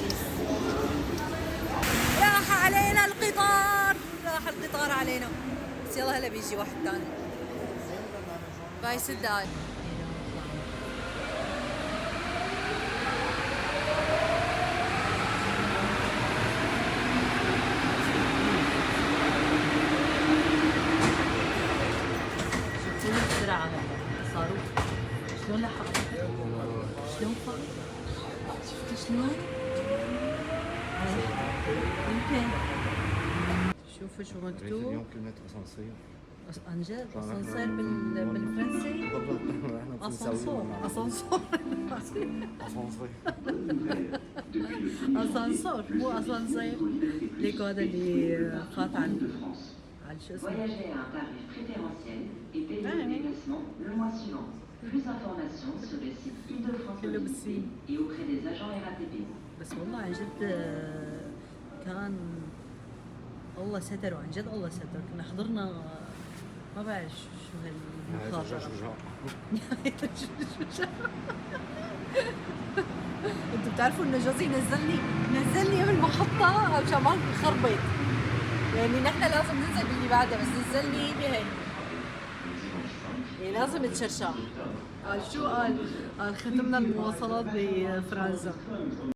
باريس. راح علينا القطار، راح القطار علينا، بس يلا هلا بيجي واحد ثاني. باي سداد. بسرعة صاروخ. شلون لحق؟ شلون فاق؟ شفت شلون؟ يمكن شوفوا شو مكتوب. اليوم كلمة اسانسير. عن جد اسانسير بالفرنسي؟ اسانسور اسانسور اسانسور مو اسانسير. ليكو هذا اللي فات عن شو اسمه. كله بالسين. بس والله عن جد كان الله ستر، وعن جد الله ستر. كنا حضرنا ما بعرف شو هالمخاطرة. انتوا بتعرفوا انه جوزي نزلني بالمحطة عشان ما نخربط، يعني نحن لازم ننزل باللي بعدها، بس نزلني بهي يعني لازم تشرشح. قال شو قال ختمنا المواصلات بفرنسا.